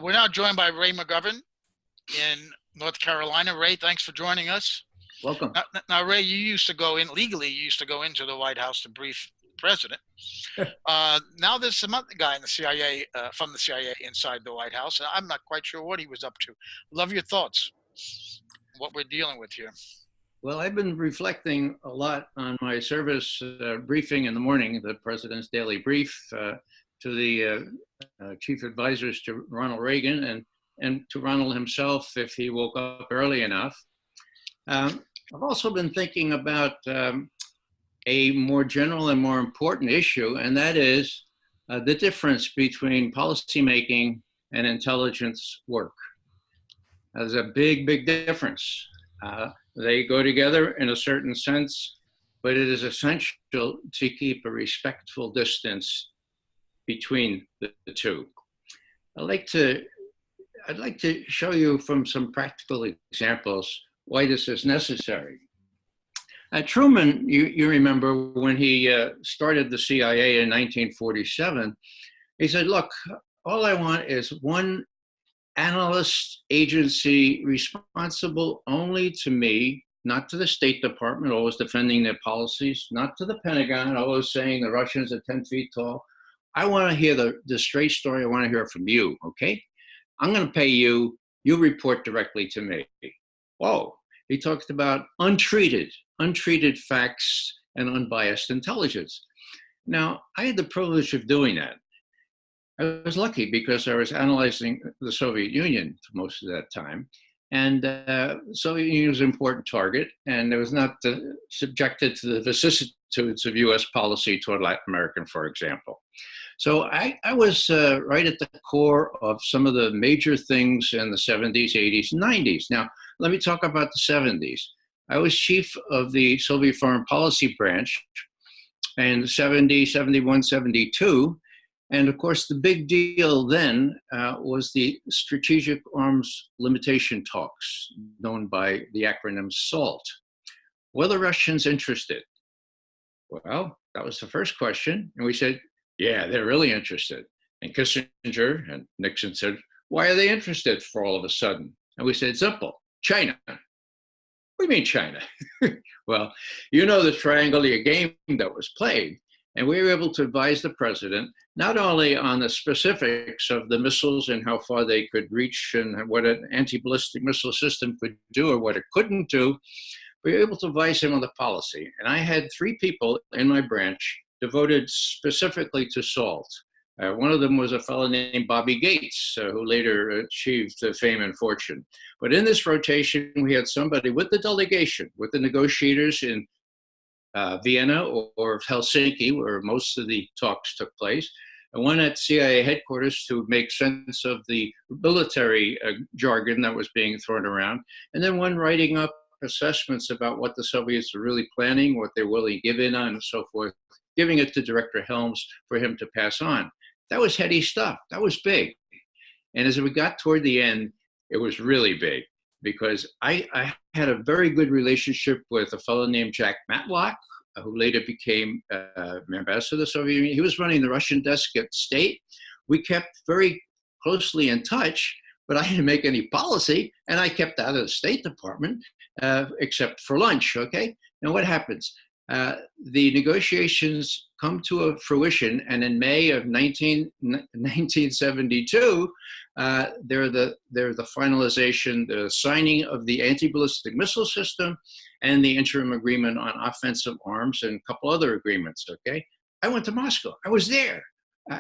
We're now joined by Ray McGovern in North Carolina. Ray, thanks for joining us. Welcome. Now, Ray, you used to go in legally. You used to go into the White House to brief the president. Now there's some other guy in the CIA, from the CIA, inside the White House. And I'm not quite sure what he was up to. Love your thoughts. What we're dealing with here. Well, I've been reflecting a lot on my service briefing in the morning, the president's daily brief to the chief advisors to Ronald Reagan and to Ronald himself if he woke up early enough. I've also been thinking about a more general and more important issue, and that is the difference between policymaking and intelligence work. There's a big, big difference. They go together in a certain sense, but it is essential to keep a respectful distance between the two. I'd like to show you from some practical examples why this is necessary. Truman, you remember when he started the CIA in 1947, he said, look, all I want is one analyst agency responsible only to me, not to the State Department, always defending their policies, not to the Pentagon, always saying the Russians are 10 feet tall. I want to hear the straight story. I want to hear it from you, okay? I'm going to pay you. You report directly to me. Whoa. He talked about untreated facts and unbiased intelligence. Now, I had the privilege of doing that. I was lucky because I was analyzing the Soviet Union for most of that time. And the Soviet Union was an important target, and it was not subjected to the vicissitudes of US policy toward Latin America, for example. So I was right at the core of some of the major things in the 70s, 80s, and 90s. Now, let me talk about the 70s. I was chief of the Soviet Foreign Policy Branch in 70, 71, 72. And of course, the big deal then was the Strategic Arms Limitation Talks, known by the acronym SALT. Were the Russians interested? Well, that was the first question. And we said, yeah, they're really interested. And Kissinger and Nixon said, why are they interested for all of a sudden? And we said, simple, China. What do you mean China? Well, you know the triangular game that was played. And we were able to advise the president not only on the specifics of the missiles and how far they could reach and what an anti-ballistic missile system could do or what it couldn't do, we were able to advise him on the policy. And I had 3 people in my branch devoted specifically to SALT. One of them was a fellow named Bobby Gates, who later achieved fame and fortune. But in this rotation, we had somebody with the delegation, with the negotiators in Vienna or Helsinki, where most of the talks took place, and one at CIA headquarters to make sense of the military jargon that was being thrown around, and then one writing up assessments about what the Soviets were really planning, what they're willing to give in on, and so forth, giving it to Director Helms for him to pass on. That was heady stuff. That was big. And as we got toward the end, it was really big, because I had a very good relationship with a fellow named Jack Matlock, who later became ambassador to the Soviet Union. He was running the Russian desk at State. We kept very closely in touch, but I didn't make any policy, and I kept out of the State Department, except for lunch, okay? Now what happens? The negotiations come to a fruition, and in May of 1972, they're the finalization, the signing of the anti-ballistic missile system and the interim agreement on offensive arms and a couple other agreements, okay? I went to Moscow. I was there.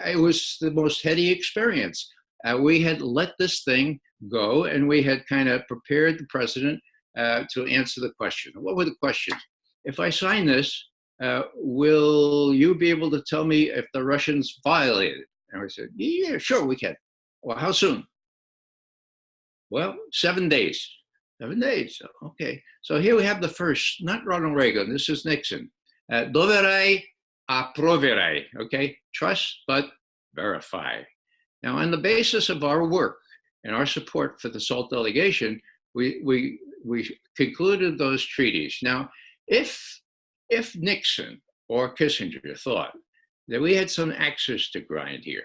It was the most heady experience. We had let this thing go, and we had kind of prepared the president to answer the question. What were the questions? If I sign this, will you be able to tell me if the Russians violated? And we said, yeah, sure, we can. Well, how soon? Well, 7 days. 7 days, okay. So here we have the first, not Ronald Reagan, this is Nixon. Doverai a proverai, okay? Trust, but verify. Now, on the basis of our work and our support for the SALT delegation, we concluded those treaties. Now, if Nixon or Kissinger thought that we had some axes to grind here,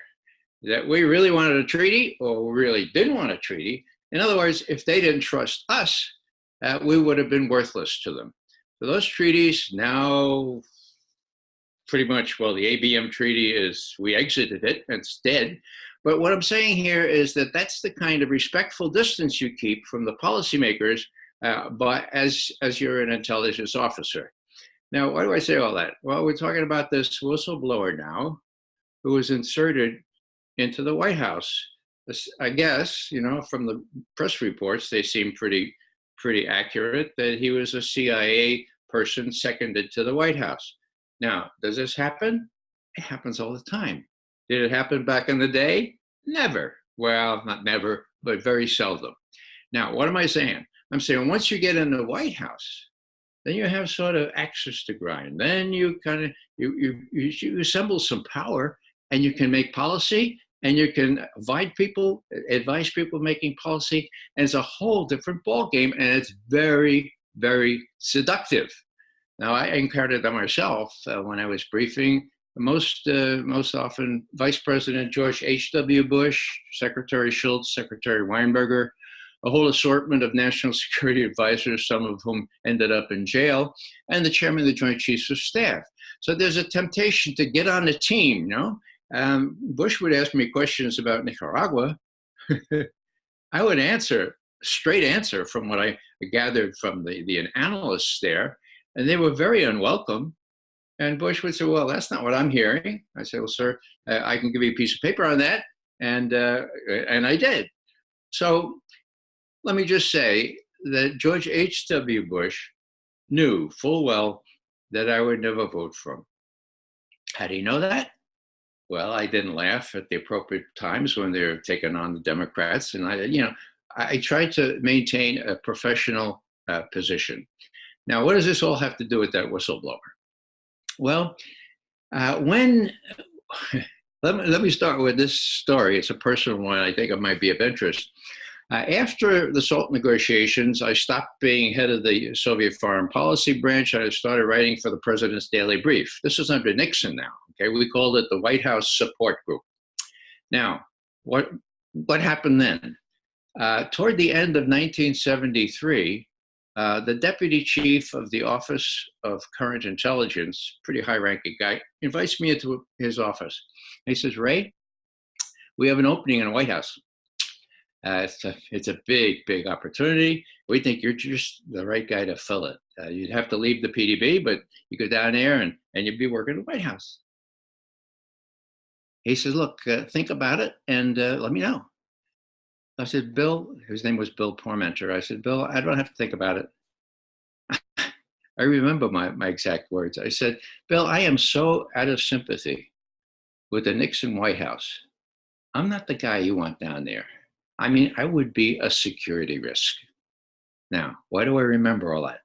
that we really wanted a treaty or we really didn't want a treaty. In other words, if they didn't trust us, we would have been worthless to them. So those treaties now pretty much, well, the ABM treaty is, we exited it, it's dead. But what I'm saying here is that that's the kind of respectful distance you keep from the policymakers but as you're an intelligence officer. Now, why do I say all that? Well, we're talking about this whistleblower now who was inserted into the White House. I guess, you know, from the press reports, they seem pretty accurate that he was a CIA person seconded to the White House. Now, does this happen? It happens all the time. Did it happen back in the day? Never. Well, not never, but very seldom. Now, what am I saying? I'm saying once you get in the White House, then you have sort of axes to grind. Then you kind of, you assemble some power and you can make policy and you can advise people making policy. And it's a whole different ballgame and it's very, very seductive. Now, I encountered that myself when I was briefing. Most often, Vice President George H.W. Bush, Secretary Shultz, Secretary Weinberger, a whole assortment of national security advisors, some of whom ended up in jail, and the chairman of the Joint Chiefs of Staff. So there's a temptation to get on the team, you know? Bush would ask me questions about Nicaragua. I would answer, straight answer from what I gathered from the analysts there, and they were very unwelcome. And Bush would say, well, that's not what I'm hearing. I said, well, sir, I can give you a piece of paper on that. And I did. So let me just say that George H.W. Bush knew full well that I would never vote for him. How do you know that? Well, I didn't laugh at the appropriate times when they were taking on the Democrats. And I tried to maintain a professional position. Now, what does this all have to do with that whistleblower? Well, let me start with this story. It's a personal one. I think it might be of interest. After the SALT negotiations, I stopped being head of the Soviet Foreign Policy Branch. I started writing for the President's Daily Brief. This is under Nixon now. Okay, we called it the White House Support Group. Now, what happened then? Toward the end of 1973, the deputy chief of the Office of Current Intelligence, pretty high-ranking guy, invites me into his office. He says, Ray, we have an opening in the White House. It's a big, big opportunity. We think you're just the right guy to fill it. You'd have to leave the PDB, but you go down there and you'd be working in the White House. He says, look, think about it and let me know. I said, Bill, his name was Bill Parmenter. I said, Bill, I don't have to think about it. I remember my exact words. I said, Bill, I am so out of sympathy with the Nixon White House. I'm not the guy you want down there. I mean, I would be a security risk. Now, why do I remember all that?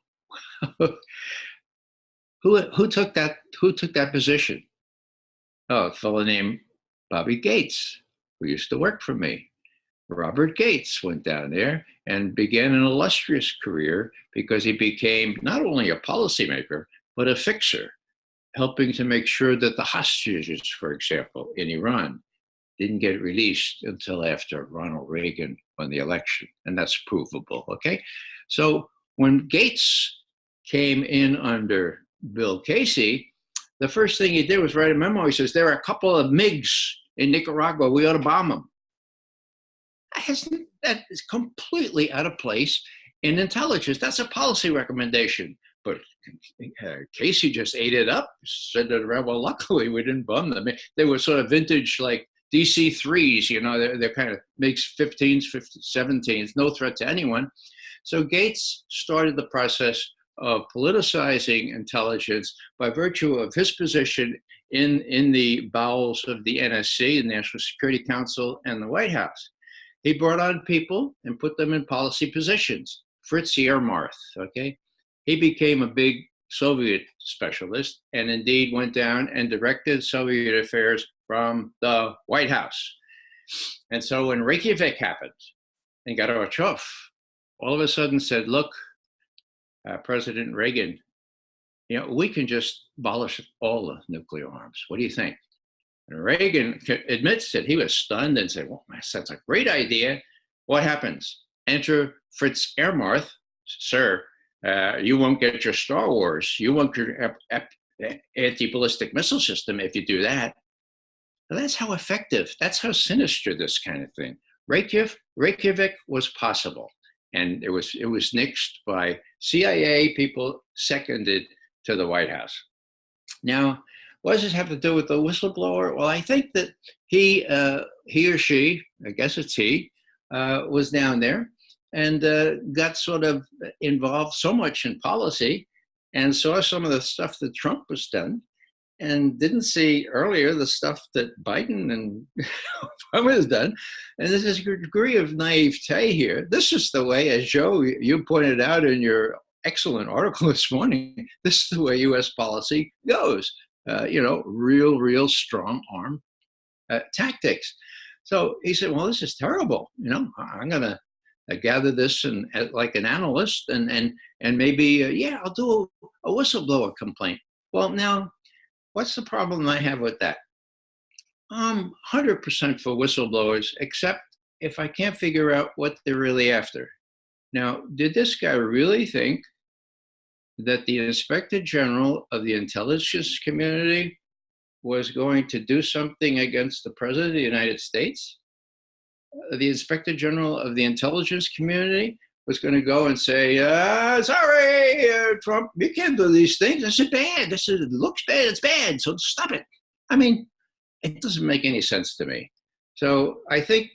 Who took that position? Oh, a fellow named Bobby Gates, who used to work for me. Robert Gates went down there and began an illustrious career because he became not only a policymaker, but a fixer, helping to make sure that the hostages, for example, in Iran, didn't get released until after Ronald Reagan won the election. And that's provable, okay? So when Gates came in under Bill Casey, the first thing he did was write a memo. He says, there are a couple of MiGs in Nicaragua. We ought to bomb them. That is completely out of place in intelligence. That's a policy recommendation. But Casey just ate it up, said it around. Well, luckily we didn't bomb them. They were sort of vintage like DC-3s, you know, they're kind of makes 15s, 17s, no threat to anyone. So Gates started the process of politicizing intelligence by virtue of his position in the bowels of the NSC, the National Security Council, and the White House. He brought on people and put them in policy positions. Fritz Yermarth, okay? He became a big Soviet specialist and indeed went down and directed Soviet affairs from the White House. And so when Reykjavik happened and Gorbachev all of a sudden said, look, President Reagan, you know, we can just abolish all the nuclear arms. What do you think? And Reagan admits that he was stunned and said, well, that's a great idea. What happens? Enter Fritz Ermarth. Sir, you won't get your Star Wars. You won't get your anti-ballistic missile system if you do that. But that's how effective, that's how sinister this kind of thing. Reykjavik was possible. And it was nixed by CIA people seconded to the White House. Now, what does this have to do with the whistleblower? Well, I think that he or she, I guess it's he, was down there and got sort of involved so much in policy and saw some of the stuff that Trump was done and didn't see earlier the stuff that Biden and Obama has done. And there's this degree of naivete here. This is the way, as Joe, you pointed out in your excellent article this morning, this is the way U.S. policy goes. Real strong arm tactics. So he said, well, this is terrible. I'm going to gather this and like an analyst and maybe, I'll do a whistleblower complaint. Well, now, what's the problem I have with that? I'm 100% for whistleblowers, except if I can't figure out what they're really after. Now, did this guy really think that the Inspector General of the intelligence community was going to do something against the President of the United States? The Inspector General of the intelligence community was going to go and say, sorry, Trump, you can't do these things. This is bad. It looks bad. It's bad. So stop it. I mean, it doesn't make any sense to me. So I think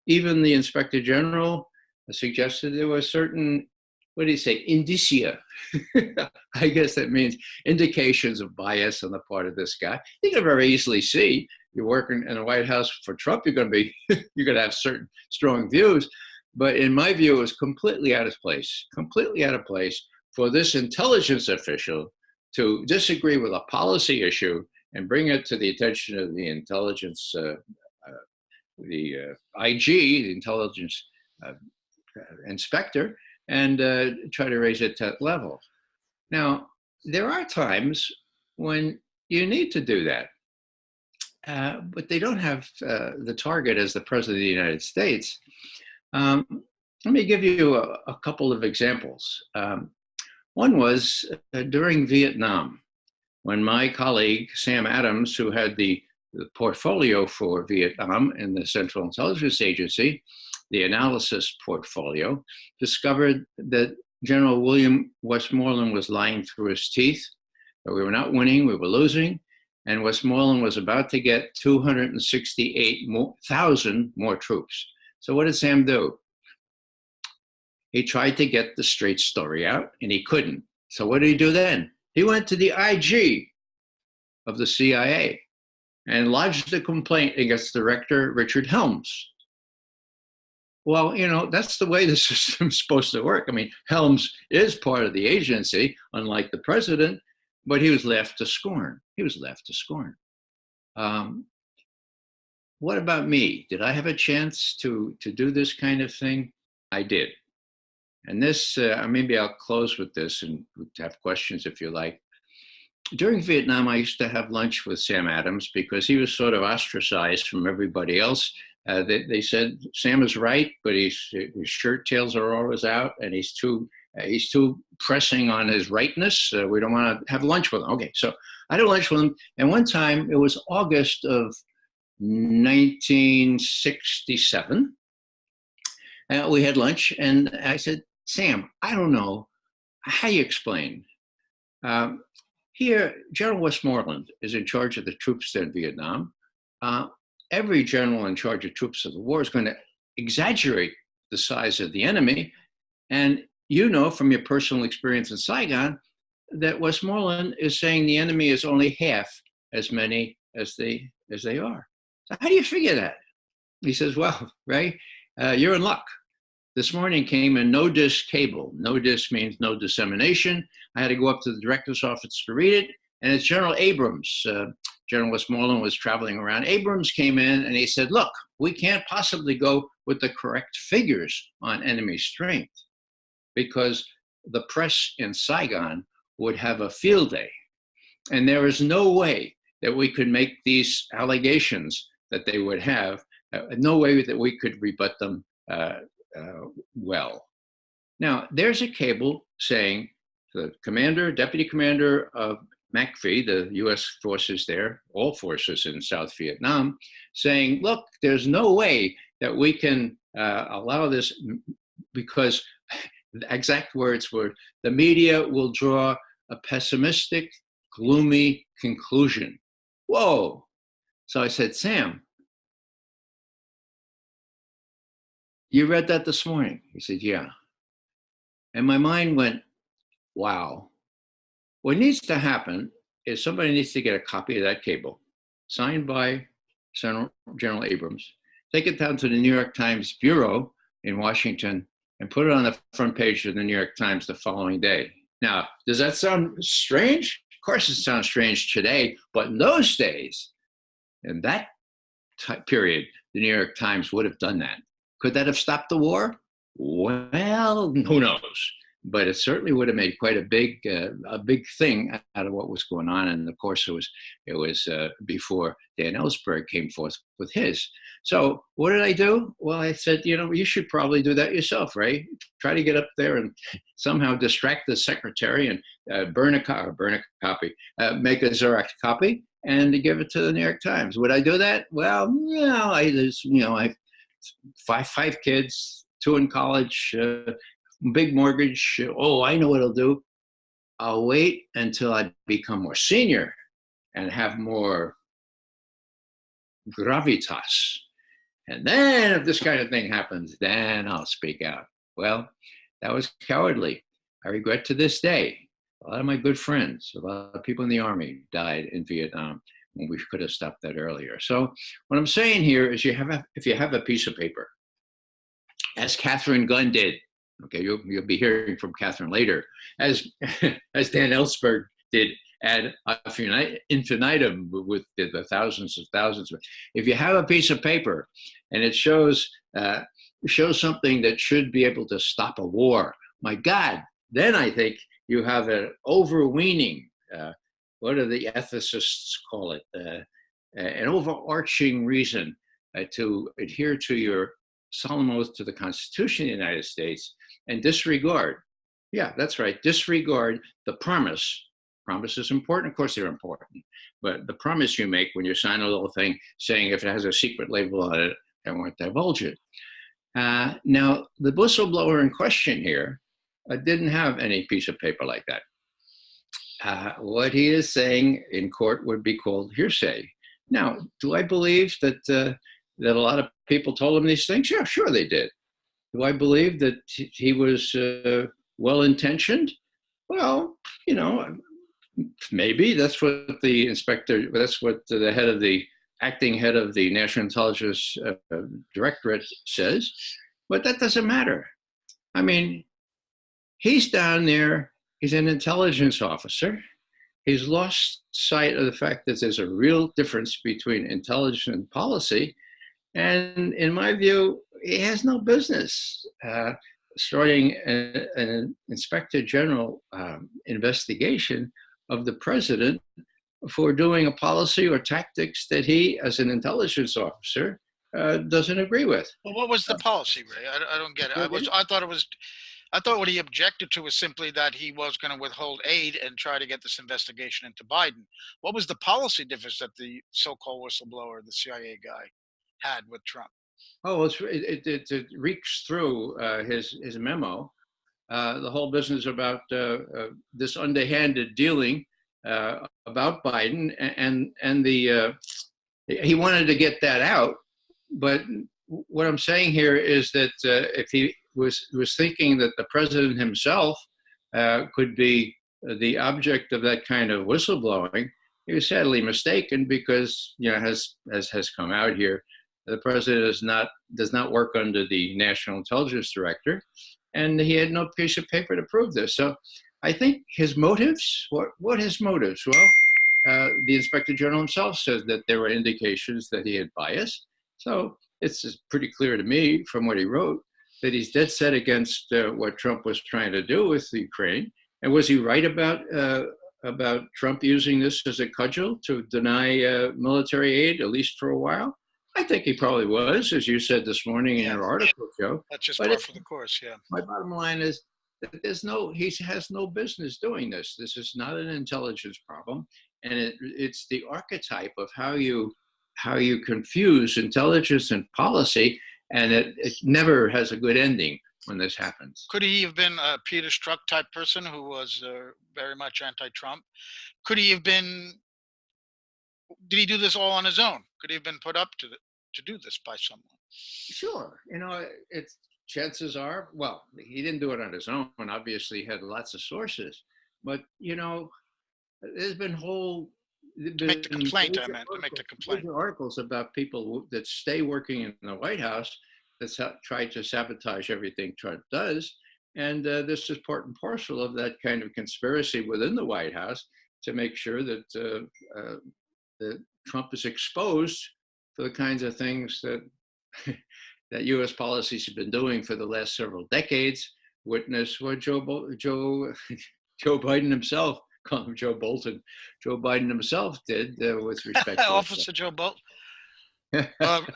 even the Inspector General suggested there were certain, what do you say, indicia. I guess that means indications of bias on the part of this guy. You can very easily see you're working in the White House for Trump, you're going to have certain strong views. But in my view, it was completely out of place for this intelligence official to disagree with a policy issue and bring it to the attention of the intelligence, the IG, the intelligence inspector, and try to raise it to that level. Now, there are times when you need to do that, but they don't have the target as the President of the United States. Let me give you a couple of examples. One was during Vietnam, when my colleague, Sam Adams, who had the portfolio for Vietnam in the Central Intelligence Agency, the analysis portfolio, discovered that General William Westmoreland was lying through his teeth, that we were not winning, we were losing, and Westmoreland was about to get 268,000 more troops. So what did Sam do? He tried to get the straight story out, and he couldn't. So what did he do then? He went to the IG of the CIA and lodged a complaint against Director Richard Helms. Well, that's the way the system's supposed to work. I mean, Helms is part of the agency, unlike the president, but he was left to scorn. What about me? Did I have a chance to do this kind of thing? I did. And this, maybe I'll close with this and have questions if you like. During Vietnam, I used to have lunch with Sam Adams because he was sort of ostracized from everybody else. They said, Sam is right, but his shirt tails are always out and he's too pressing on his rightness. We don't want to have lunch with him. Okay, so I had lunch with him. And one time, it was August of 1967. We had lunch, and I said, Sam, I don't know how you explain. Here, General Westmoreland is in charge of the troops in Vietnam. Every general in charge of troops of the war is going to exaggerate the size of the enemy. And you know from your personal experience in Saigon that Westmoreland is saying the enemy is only half as many as they are. So how do you figure that? He says, well, Ray, you're in luck. This morning came a no-dis cable. No-dis means no dissemination. I had to go up to the director's office to read it, and it's General Abrams. General Westmoreland was traveling around. Abrams came in, and he said, look, we can't possibly go with the correct figures on enemy strength because the press in Saigon would have a field day. And there is no way that we could make these allegations that they would have, no way that we could rebut them well. Now, there's a cable saying the commander, deputy commander of MACV, the US forces there, all forces in South Vietnam, saying, look, there's no way that we can allow this because the exact words were, the media will draw a pessimistic, gloomy conclusion. Whoa. So I said, Sam, you read that this morning? He said, yeah. And my mind went, wow. What needs to happen is somebody needs to get a copy of that cable, signed by General Abrams, take it down to the New York Times Bureau in Washington, and put it on the front page of the New York Times the following day. Now, does that sound strange? Of course it sounds strange today, but in those days, in that period, the New York Times would have done that. Could that have stopped the war? Well, who knows? But it certainly would have made quite a big thing out of what was going on. And of course, it was before Dan Ellsberg came forth with his. So what did I do? Well, I said, you should probably do that yourself, right? Try to get up there and somehow distract the secretary and burn a copy, make a Xerox copy, and give it to the New York Times. Would I do that? Well, no. I have five kids, 2 in college. Big mortgage. Oh, I know what I'll do. I'll wait until I become more senior and have more gravitas. And then if this kind of thing happens, then I'll speak out. Well, that was cowardly. I regret to this day. A lot of my good friends, a lot of people in the Army died in Vietnam when we could have stopped that earlier. So what I'm saying here is if you have a piece of paper, as Catherine Gunn did, okay, you'll be hearing from Catherine later, as Dan Ellsberg did ad infinitum with the thousands of thousands. If you have a piece of paper and it shows something that should be able to stop a war, my God, then I think you have an overweening, what do the ethicists call it, an overarching reason to adhere to your solemn oath to the Constitution of the United States and disregard, yeah, that's right, disregard the promise. Promise is important, of course they're important, but the promise you make when you sign a little thing saying if it has a secret label on it, I won't divulge it. Now, the whistleblower in question here didn't have any piece of paper like that. What he is saying in court would be called hearsay. Now, do I believe that that a lot of people told him these things? Yeah, sure they did. Do I believe that he was well-intentioned? Well, maybe that's what the inspector, that's what the head of the acting head of the National Intelligence Directorate says, but that doesn't matter. I mean, he's down there, he's an intelligence officer. He's lost sight of the fact that there's a real difference between intelligence and policy. And in my view, he has no business starting an inspector general investigation of the president for doing a policy or tactics that he, as an intelligence officer, doesn't agree with. Well, what was the policy, Ray? I don't get it. I thought what he objected to was simply that he was going to withhold aid and try to get this investigation into Biden. What was the policy difference that the so-called whistleblower, the CIA guy, had with Trump? Oh, it reeks through his memo, the whole business about this underhanded dealing about Biden, and he wanted to get that out. But what I'm saying here is that if he was thinking that the president himself could be the object of that kind of whistleblowing, he was sadly mistaken, because as has come out here, the president does not work under the National Intelligence Director, and he had no piece of paper to prove this. So I think his motives, what his motives? Well, the Inspector General himself says that there were indications that he had bias. So it's pretty clear to me from what he wrote that he's dead set against what Trump was trying to do with Ukraine. And was he right about about Trump using this as a cudgel to deny military aid, at least for a while? I think he probably was, as you said this morning in Yeah, your article, Joe. that's just But par it's, for the course. Yeah. my bottom line is that he has no business doing this. This is not an intelligence problem, and it's the archetype of how you confuse intelligence and policy, and it never has a good ending when this happens. Could he have been a Peter Strzok type person who was very much anti-Trump? Could he have been? Did he do this all on his own? Could he have been put up to do this by someone? Sure, it's chances are. Well, he didn't do it on his own. Obviously, he had lots of sources, but there's been To make the complaint, I meant to make the complaint. articles about people that stay working in the White House that try to sabotage everything Trump does, and this is part and parcel of that kind of conspiracy within the White House to make sure that that Trump is exposed for the kinds of things that that U.S. policies have been doing for the last several decades. Witness what Joe Biden himself, call him Joe Bolton, Joe Biden himself did with respect to Officer Joe Bolton.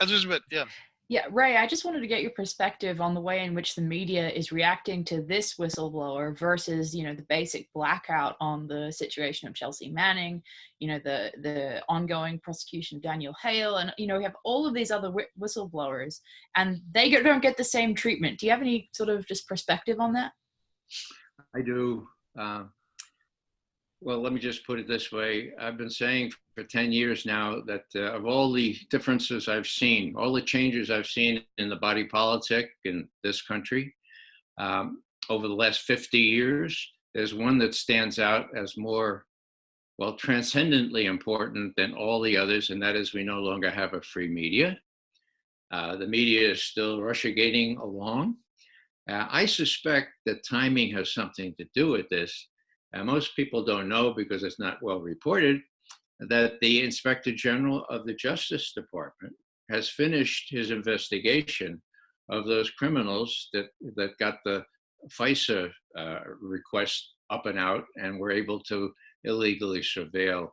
Elizabeth, yeah. Yeah, Ray, I just wanted to get your perspective on the way in which the media is reacting to this whistleblower versus, the basic blackout on the situation of Chelsea Manning, the ongoing prosecution of Daniel Hale, and, we have all of these other whistleblowers, and they don't get the same treatment. Do you have any sort of just perspective on that? I do. Well, let me just put it this way. I've been saying for 10 years now that of all the differences I've seen, all the changes I've seen in the body politic in this country over the last 50 years, there's one that stands out as more, transcendently important than all the others, and that is we no longer have a free media. The media is still russiagating along. I suspect that timing has something to do with this. Most people don't know because it's not well reported that the Inspector General of the Justice Department has finished his investigation of those criminals that got the FISA request up and out and were able to illegally surveil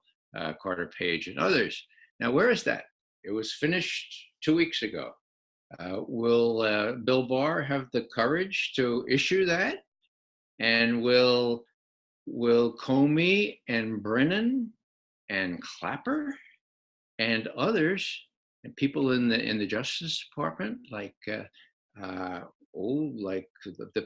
Carter Page and others. Now, where is that? It was finished 2 weeks ago. Will Bill Barr have the courage to issue that? And will Comey and Brennan and Clapper and others and people in the Justice Department, like the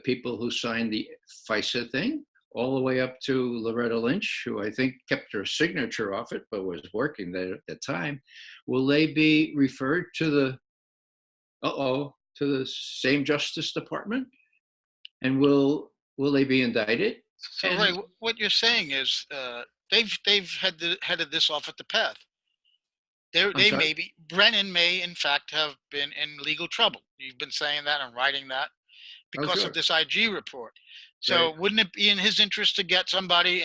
people who signed the FISA thing, all the way up to Loretta Lynch, who I think kept her signature off it but was working there at the time, will they be referred to the same Justice Department? And will they be indicted? So, Ray, what you're saying is they've headed this off at the path. Brennan may, in fact, have been in legal trouble. You've been saying that and writing that because of this IG report. So wouldn't it be in his interest to get somebody,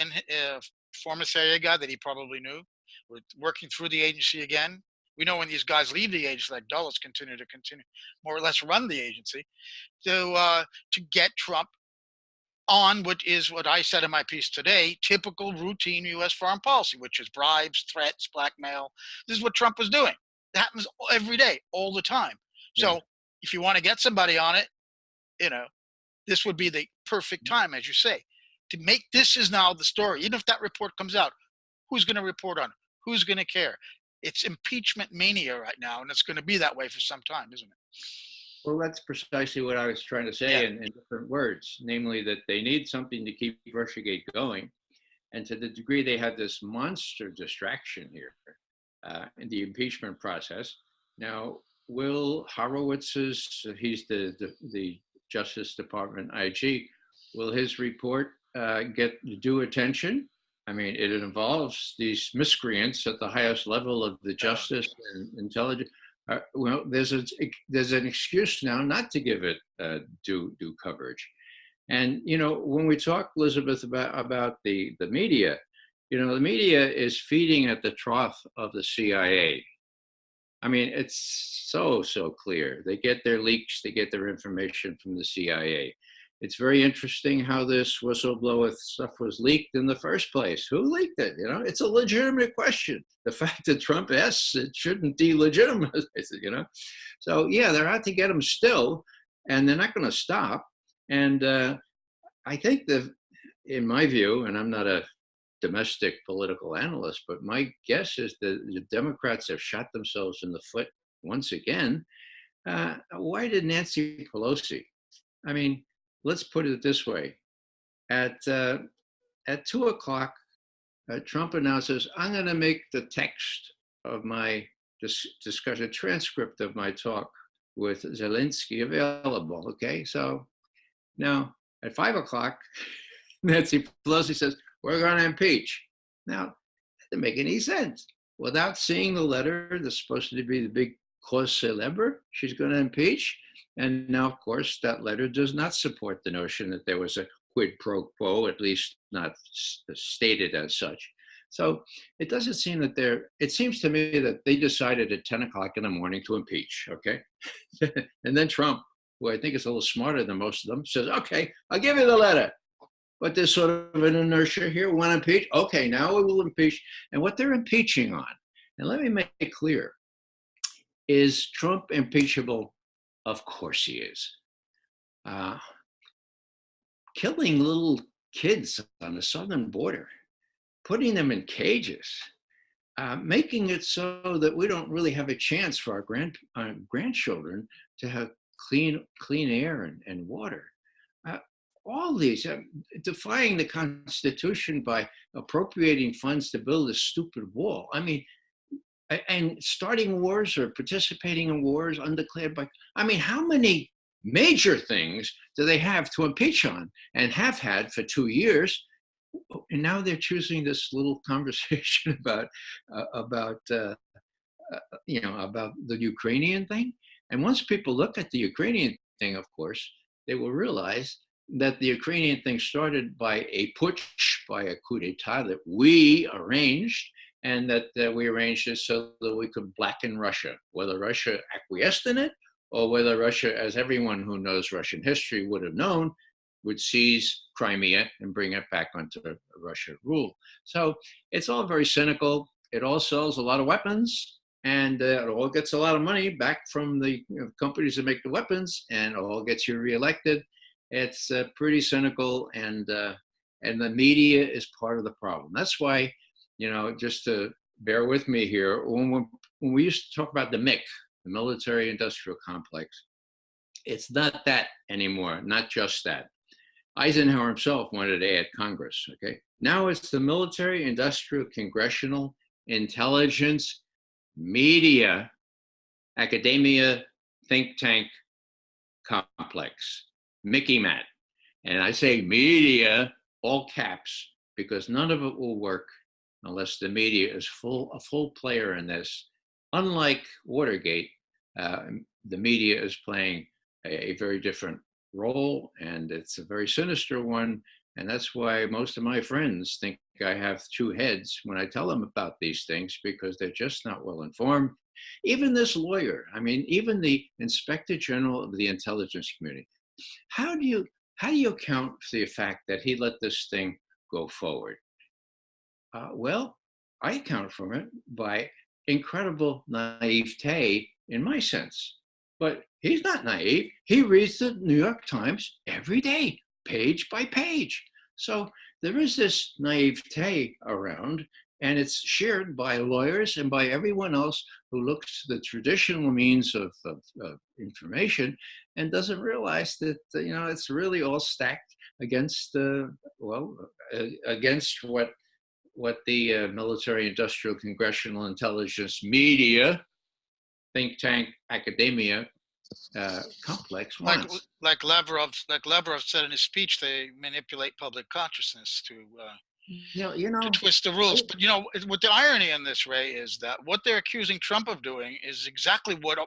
former CIA guy that he probably knew, working through the agency again? We know when these guys leave the agency, like Dulles, continue more or less run the agency, to get Trump on what I said in my piece today, typical routine U.S. foreign policy, which is bribes, threats, blackmail. This is what Trump was doing. It happens every day, all the time. Yeah. So if you want to get somebody on it, this would be the perfect time, as you say, to make this is now the story. Even if that report comes out, who's going to report on it? Who's going to care? It's impeachment mania right now, and it's going to be that way for some time, isn't it? Well, that's precisely what I was trying to say in different words, namely that they need something to keep Russiagate going. And to the degree they have this monster distraction here in the impeachment process. Now, will Horowitz's, he's the Justice Department IG, will his report get due attention? I mean, it involves these miscreants at the highest level of the justice and intelligence. There's an excuse now not to give it due coverage. And, when we talk, Elizabeth, about the media, the media is feeding at the trough of the CIA. I mean, it's so clear. They get their leaks, they get their information from the CIA. it's very interesting how this whistleblower stuff was leaked in the first place. Who leaked it? You know, it's a legitimate question. The fact that Trump asks it shouldn't delegitimize it, you know. So yeah, they're out to get him still, and they're not going to stop. And I think that, in my view, and I'm not a domestic political analyst, but my guess is that the Democrats have shot themselves in the foot once again. Why did Nancy Pelosi? I mean, let's put it this way. At 2 o'clock, Trump announces, I'm going to make the text of my discussion, transcript of my talk with Zelensky available. Okay, so now at 5 o'clock, Nancy Pelosi says, we're going to impeach. Now, that doesn't make any sense. Without seeing the letter that's supposed to be the big cause célèbre, she's going to impeach. And now, of course, that letter does not support the notion that there was a quid pro quo, at least not stated as such. So it doesn't seem that it seems to me that they decided at 10 o'clock in the morning to impeach, okay? And then Trump, who I think is a little smarter than most of them, says, okay, I'll give you the letter. But there's sort of an inertia here. We want to impeach? Okay, now we will impeach. And what they're impeaching on, and let me make it clear, is Trump impeachable? Of course he is. Killing little kids on the southern border, putting them in cages, making it so that we don't really have a chance for our grandchildren to have clean air and water. All these, defying the Constitution by appropriating funds to build a stupid wall. I mean, and starting wars or participating in wars undeclared by, I mean, how many major things do they have to impeach on and have had for 2 years? And now they're choosing this little conversation about the Ukrainian thing. And once people look at the Ukrainian thing, of course, they will realize that the Ukrainian thing started by a putsch, by a coup d'etat that we arranged, and that we arranged it so that we could blacken Russia, whether Russia acquiesced in it or whether Russia, as everyone who knows Russian history would have known, would seize Crimea and bring it back under Russian rule. So it's all very cynical. It all sells a lot of weapons, and it all gets a lot of money back from the companies that make the weapons, and it all gets you reelected. It's pretty cynical, and the media is part of the problem. That's why, just to bear with me here, when we used to talk about the MIC, the military-industrial complex, it's not that anymore, not just that. Eisenhower himself wanted to add Congress, okay? Now it's the military-industrial congressional intelligence media academia think tank complex, Mickey Matt. And I say media, all caps, because none of it will work unless the media is a full player in this. Unlike Watergate, the media is playing a very different role, and it's a very sinister one. And that's why most of my friends think I have two heads when I tell them about these things, because they're just not well informed. Even this lawyer, I mean, even the Inspector General of the intelligence community, how do you account for the fact that he let this thing go forward? Well, I account for it by incredible naivete in my sense. But he's not naive. He reads the New York Times every day, page by page. So there is this naivete around, and it's shared by lawyers and by everyone else who looks to the traditional means of information and doesn't realize that it's really all stacked against against what the military-industrial congressional intelligence media think tank academia complex wants. Like Lavrov said in his speech, they manipulate public consciousness to twist the rules. But what the irony in this, Ray, is that what they're accusing Trump of doing is exactly what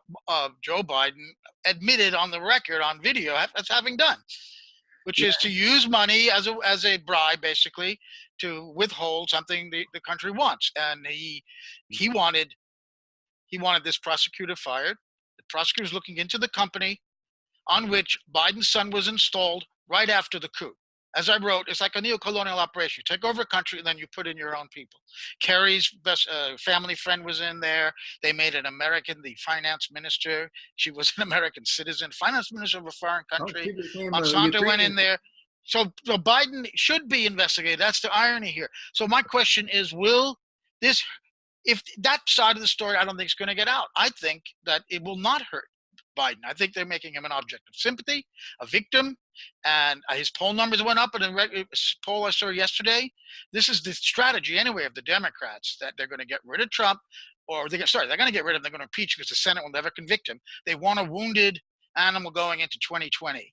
Joe Biden admitted on the record, on video, as having done, which is to use money as a bribe, basically, to withhold something the country wants. And he wanted this prosecutor fired. The prosecutor's looking into the company on which Biden's son was installed right after the coup. As I wrote, it's like a neo-colonial operation. You take over a country and then you put in your own people. Kerry's best family friend was in there. They made an American, the finance minister. She was an American citizen, finance minister of a foreign country. Monsanto went in there. So Biden should be investigated. That's the irony here. So my question is, will this, if that side of the story, I don't think it's going to get out. I think that it will not hurt Biden. I think they're making him an object of sympathy, a victim, and his poll numbers went up in a poll I saw yesterday. This is the strategy anyway of the Democrats, that they're going to get rid of Trump, or they're going to get rid of him. They're going to impeach because the Senate will never convict him. They want a wounded animal going into 2020,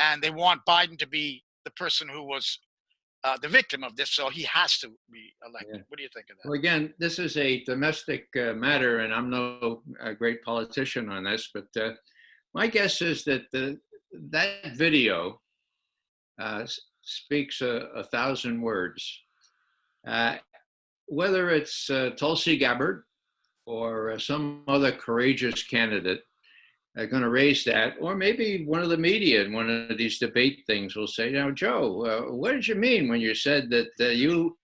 and they want Biden to be the person who was the victim of this, so he has to be elected. Yeah. What do you think of that? Well, again, this is a domestic matter, and I'm no great politician on this, but my guess is that that video speaks 1,000 words. Whether it's Tulsi Gabbard or some other courageous candidate going to raise that, or maybe one of the media in one of these debate things will say, "Now, Joe, what did you mean when you said that you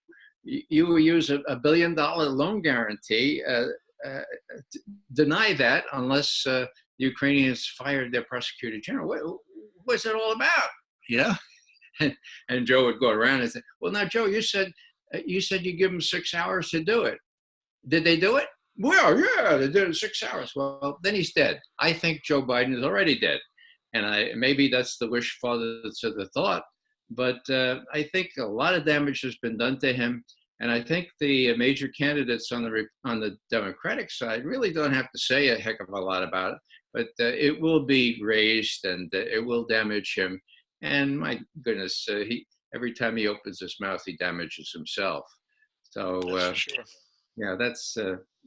will use a $1 billion loan guarantee? Deny that unless the Ukrainians fired their prosecutor general. What's it all about?" You know, and Joe would go around and say, "Well, now, Joe, you said you give them 6 hours to do it. Did they do it?" "Well, yeah, they did it in 6 hours." Well, then he's dead. I think Joe Biden is already dead. And maybe that's the wish father to the thought. But I think a lot of damage has been done to him. And I think the major candidates on the Democratic side really don't have to say a heck of a lot about it. But it will be raised, and it will damage him. And my goodness, every time he opens his mouth, he damages himself. So, sure. Yeah, that's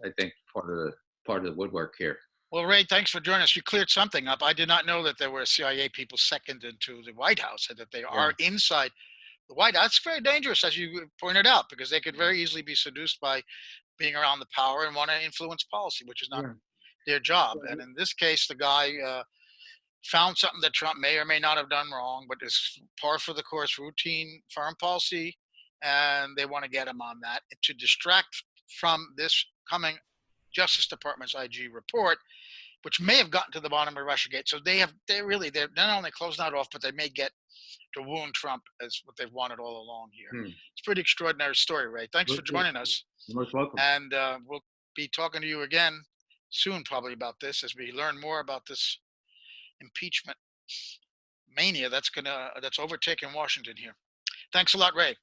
I think part of the woodwork here. Well, Ray, thanks for joining us. You cleared something up. I did not know that there were CIA people seconded to the White House, and that they are inside the White House. That's very dangerous, as you pointed out, because they could very easily be seduced by being around the power and want to influence policy, which is not their job. And in this case, the guy found something that Trump may or may not have done wrong, but is par for the course, routine foreign policy, and they want to get him on that to distract from this coming Justice Department's IG report, which may have gotten to the bottom of Russiagate. So they're not only closing that off, but they may get to wound Trump as what they've wanted all along here. It's a pretty extraordinary story, Ray. Thanks for joining us. You're most welcome. And we'll be talking to you again soon, probably, about this as we learn more about this impeachment mania that's overtaken Washington here. Thanks a lot, Ray.